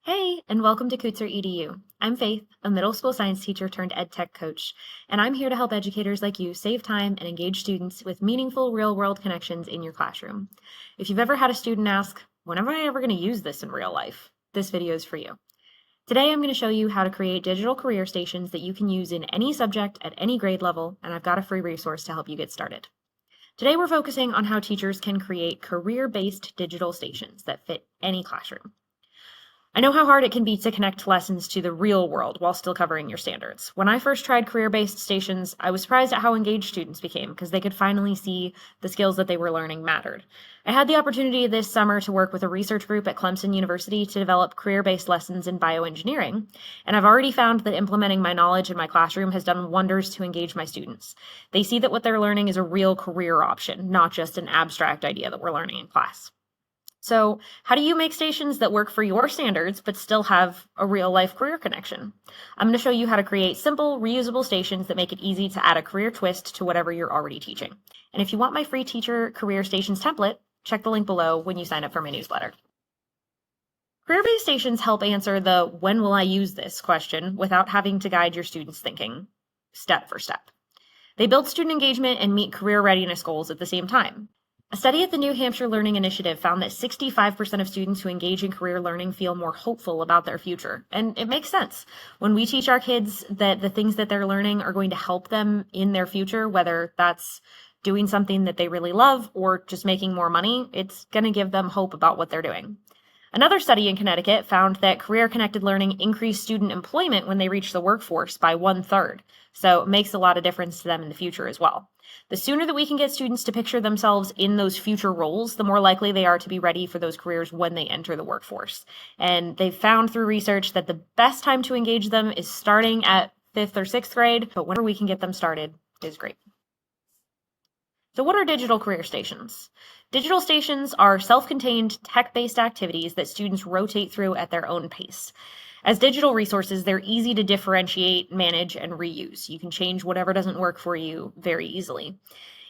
Hey, and welcome to Cootser EDU. I'm Faith, a middle school science teacher turned ed tech coach, and I'm here to help educators like you save time and engage students with meaningful real-world connections in your classroom. If you've ever had a student ask, when am I ever going to use this in real life? This video is for you. Today I'm going to show you how to create digital career stations that you can use in any subject at any grade level, and I've got a free resource to help you get started. Today we're focusing on how teachers can create career-based digital stations that fit any classroom. I know how hard it can be to connect lessons to the real world while still covering your standards. When I first tried career-based stations, I was surprised at how engaged students became because they could finally see the skills that they were learning mattered. I had the opportunity this summer to work with a research group at Clemson University to develop career-based lessons in bioengineering, and I've already found that implementing my knowledge in my classroom has done wonders to engage my students. They see that what they're learning is a real career option, not just an abstract idea that we're learning in class. So, how do you make stations that work for your standards but still have a real life career connection? I'm going to show you how to create simple, reusable stations that make it easy to add a career twist to whatever you're already teaching. And if you want my free teacher career stations template, check the link below when you sign up for my newsletter. Career-based stations help answer the "when will I use this" question without having to guide your students' thinking step for step. They build student engagement and meet career readiness goals at the same time. A study at the New Hampshire Learning Initiative found that 65% of students who engage in career learning feel more hopeful about their future. And it makes sense. When we teach our kids that the things that they're learning are going to help them in their future, whether that's doing something that they really love or just making more money, it's going to give them hope about what they're doing. Another study in Connecticut found that career-connected learning increased student employment when they reached the workforce by 1/3. So it makes a lot of difference to them in the future as well. The sooner that we can get students to picture themselves in those future roles, the more likely they are to be ready for those careers when they enter the workforce. And they've found through research that the best time to engage them is starting at 5th or 6th grade, but whenever we can get them started is great. So what are digital career stations? Digital stations are self-contained, tech-based activities that students rotate through at their own pace. As digital resources, they're easy to differentiate, manage, and reuse. You can change whatever doesn't work for you very easily.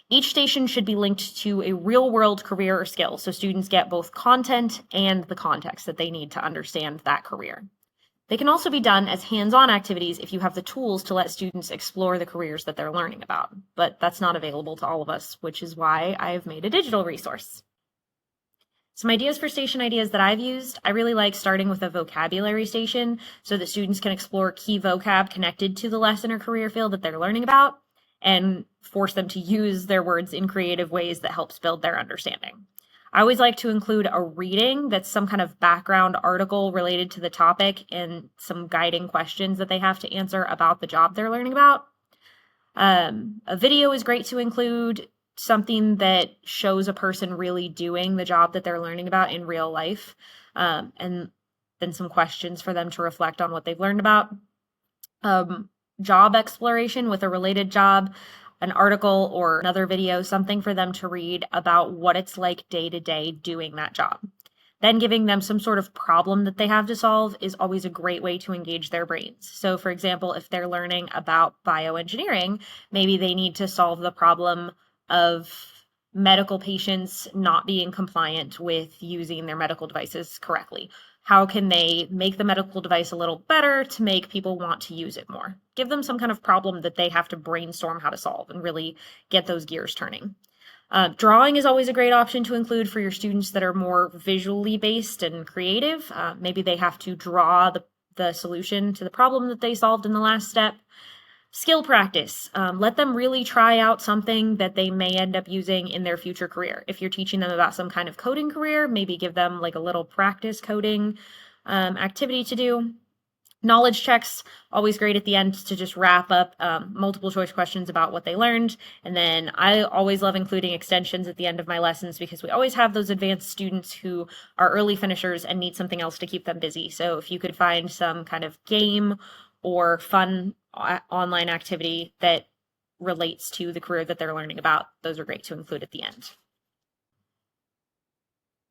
Each station should be linked to a real-world career or skill, so students get both content and the context that they need to understand that career. They can also be done as hands-on activities if you have the tools to let students explore the careers that they're learning about, but that's not available to all of us, which is why I've made a digital resource. Some ideas for station ideas that I've used. I really like starting with a vocabulary station so that students can explore key vocab connected to the lesson or career field that they're learning about and force them to use their words in creative ways that helps build their understanding. I always like to include a reading that's some kind of background article related to the topic and some guiding questions that they have to answer about the job they're learning about. A video is great to include, something that shows a person really doing the job that they're learning about in real life, and then some questions for them to reflect on what they've learned about. Job exploration with a related job, an article or another video, something for them to read about what it's like day to day doing that job. Then giving them some sort of problem that they have to solve is always a great way to engage their brains. So for example, if they're learning about bioengineering, maybe they need to solve the problem of medical patients not being compliant with using their medical devices correctly. How can they make the medical device a little better to make people want to use it more? Give them some kind of problem that they have to brainstorm how to solve and really get those gears turning. Drawing is always a great option to include for your students that are more visually based and creative. Maybe they have to draw the solution to the problem that they solved in the last step. Skill practice. Let them really try out something that they may end up using in their future career. If you're teaching them about some kind of coding career, maybe give them like a little practice coding activity to do. Knowledge checks, always great at the end to just wrap up multiple choice questions about what they learned. And then I always love including extensions at the end of my lessons because we always have those advanced students who are early finishers and need something else to keep them busy. So if you could find some kind of game or fun online activity that relates to the career that they're learning about, those are great to include at the end.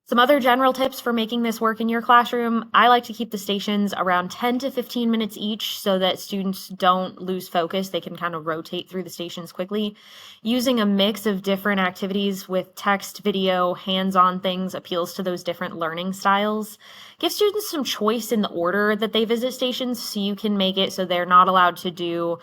Some other general tips for making this work in your classroom. I like to keep the stations around 10 to 15 minutes each so that students don't lose focus. They can kind of rotate through the stations quickly. Using a mix of different activities with text, video, hands-on things appeals to those different learning styles. Give students some choice in the order that they visit stations so you can make it so they're not allowed to do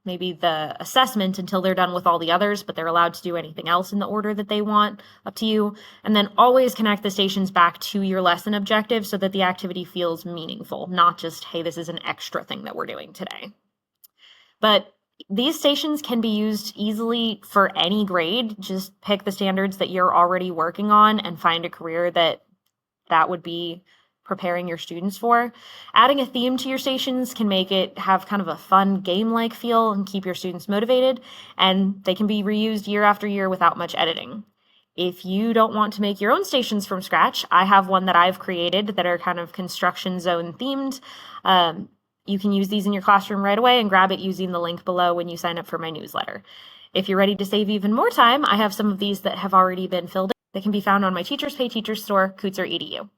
maybe the assessment until they're done with all the others, but they're allowed to do anything else in the order that they want, up to you. And then always connect the stations back to your lesson objective so that the activity feels meaningful, not just, hey, this is an extra thing that we're doing today. But these stations can be used easily for any grade. Just pick the standards that you're already working on and find a career that would be preparing your students for. Adding a theme to your stations can make it have kind of a fun game-like feel and keep your students motivated, and they can be reused year after year without much editing. If you don't want to make your own stations from scratch, I have one that I've created that are kind of construction zone themed. You can use these in your classroom right away and grab it using the link below when you sign up for my newsletter. If you're ready to save even more time, I have some of these that have already been filled in. They can be found on my Teachers Pay Teachers store, Coutser EDU.